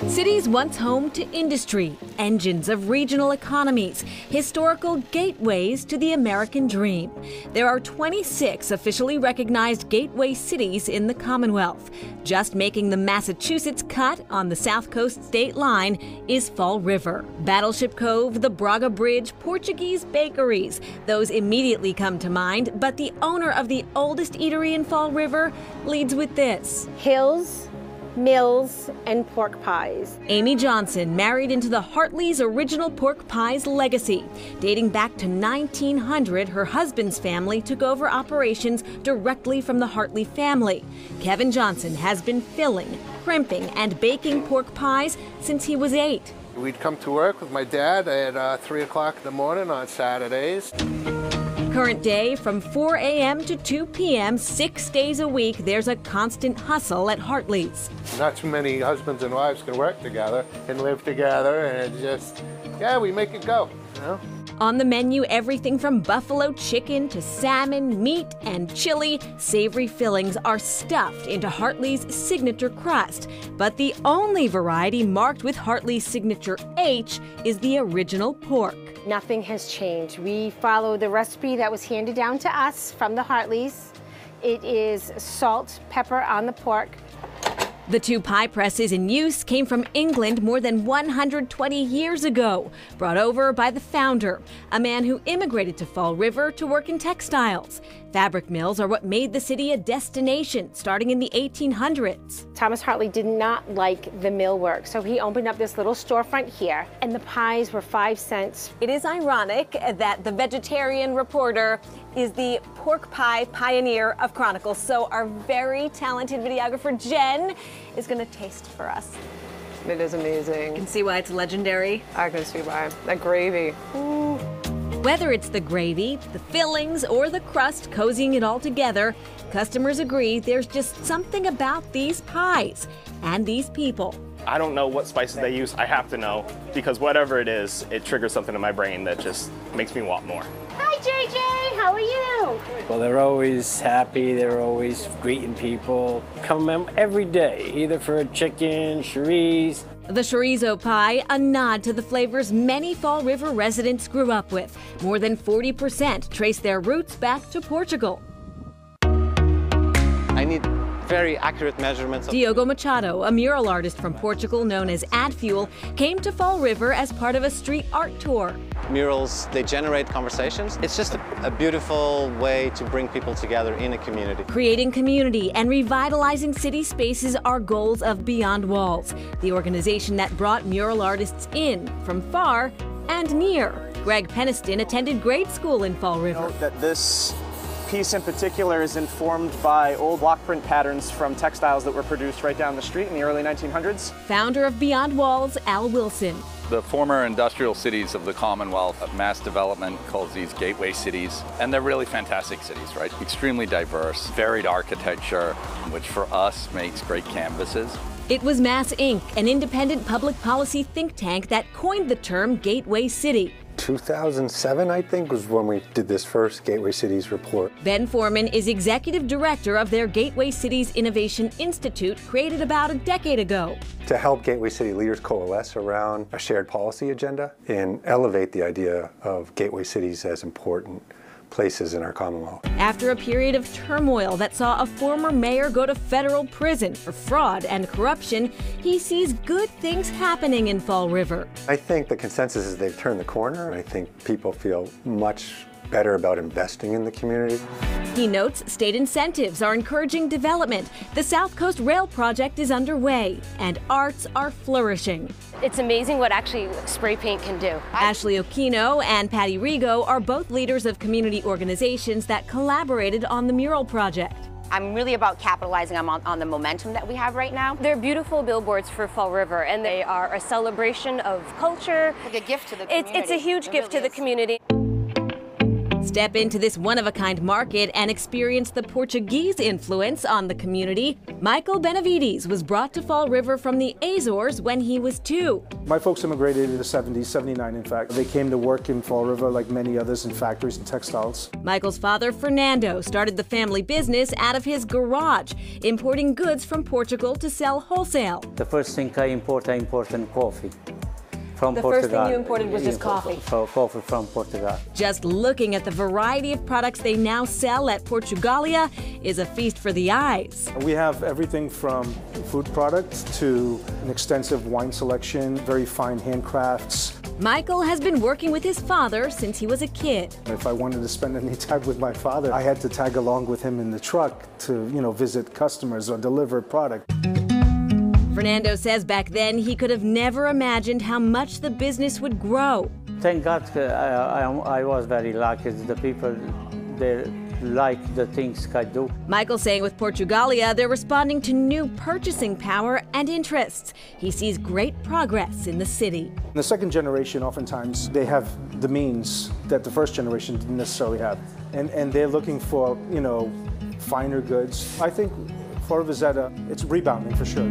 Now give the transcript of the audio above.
Cities once home to industry, engines of regional economies, historical gateways to the American dream. There are 26 officially recognized gateway cities in the Commonwealth. Just making the Massachusetts cut on the South Coast state line is Fall River. Battleship Cove, the Braga Bridge, Portuguese bakeries. Those immediately come to mind, but the owner of the oldest eatery in Fall River leads with this. Hills, Mills, and pork pies. Amy Johnson married into the Hartley's original pork pies legacy. Dating back to 1900, her husband's family took over operations directly from the Hartley family. Kevin Johnson has been filling, crimping, and baking pork pies since he was 8. We'd come to work with my dad at 3 o'clock in the morning on Saturdays. Current day, from 4 a.m. to 2 p.m., 6 days a week, there's a constant hustle at Hartley's. Not too many husbands and wives can work together and live together, and just, yeah, we make it go, you know? On the menu, everything from buffalo chicken to salmon, meat, and chili. Savory fillings are stuffed into Hartley's signature crust. But the only variety marked with Hartley's signature H is the original pork. Nothing has changed. We follow the recipe that was handed down to us from the Hartleys. It is salt, pepper on the pork. The 2 pie presses in use came from England more than 120 years ago, brought over by the founder, a man who immigrated to Fall River to work in textiles. Fabric mills are what made the city a destination, starting in the 1800s. Thomas Hartley did not like the mill work, so he opened up this little storefront here, and the pies were 5 cents. It is ironic that the vegetarian reporter is the pork pie pioneer of Chronicles, so our very talented videographer Jen is going to taste for us. It is amazing. You can see why it's legendary. I can see why. That gravy. Ooh. Whether it's the gravy, the fillings, or the crust cozying it all together, customers agree there's just something about these pies and these people. I don't know what spices they use. I have to know, because whatever it is, it triggers something in my brain that just makes me want more. Hi, JJ. How are you? Well, they're always happy. They're always greeting people. Come every day, either for a chicken, chorizo. The chorizo pie, a nod to the flavors many Fall River residents grew up with. More than 40% trace their roots back to Portugal. I need very accurate measurements. Diogo Machado, a mural artist from Portugal known as AdFuel, came to Fall River as part of a street art tour. Murals, they generate conversations. It's just a beautiful way to bring people together in a community. Creating community and revitalizing city spaces are goals of Beyond Walls, the organization that brought mural artists in from far and near. Greg Peniston attended grade school in Fall River. Note that this piece in particular is informed by old block print patterns from textiles that were produced right down the street in the early 1900s. Founder of Beyond Walls, Al Wilson. The former industrial cities of the Commonwealth, mass development calls these gateway cities, and they're really fantastic cities, right? Extremely diverse, varied architecture, which for us makes great canvases. It was Mass Inc., an independent public policy think tank that coined the term Gateway City. 2007, I think, was when we did this first Gateway Cities report. Ben Foreman is executive director of their Gateway Cities Innovation Institute, created about a decade ago. To help Gateway City leaders coalesce around a shared policy agenda and elevate the idea of gateway cities as important places in our Commonwealth. After a period of turmoil that saw a former mayor go to federal prison for fraud and corruption, he sees good things happening in Fall River. I think the consensus is they've turned the corner. I think people feel much better about investing in the community. He notes state incentives are encouraging development. The South Coast Rail project is underway, and arts are flourishing. It's amazing what actually spray paint can do. Ashley Okino and Patty Rigo are both leaders of community organizations that collaborated on the mural project. I'm really about capitalizing on the momentum that we have right now. They're beautiful billboards for Fall River, and they are a celebration of culture. Like a gift to the community. It's a huge gift to the community. Step into this one-of-a-kind market and experience the Portuguese influence on the community. Michael Benavides was brought to Fall River from the Azores when he was 2. My folks immigrated in the 70s, 79 in fact. They came to work in Fall River like many others in factories and textiles. Michael's father, Fernando, started the family business out of his garage, importing goods from Portugal to sell wholesale. The first thing I imported coffee. From the Portugal. first thing you imported was just coffee. Coffee from Portugal. Just looking at the variety of products they now sell at Portugalia is a feast for the eyes. We have everything from food products to an extensive wine selection, very fine handcrafts. Michael has been working with his father since he was a kid. If I wanted to spend any time with my father, I had to tag along with him in the truck to, visit customers or deliver product. Fernando says back then he could have never imagined how much the business would grow. Thank God I was very lucky. The people, they like the things I do. Michael saying with Portugalia, they're responding to new purchasing power and interests. He sees great progress in the city. The second generation, oftentimes, they have the means that the first generation didn't necessarily have. And they're looking for, finer goods. I think Fall River, it's rebounding for sure.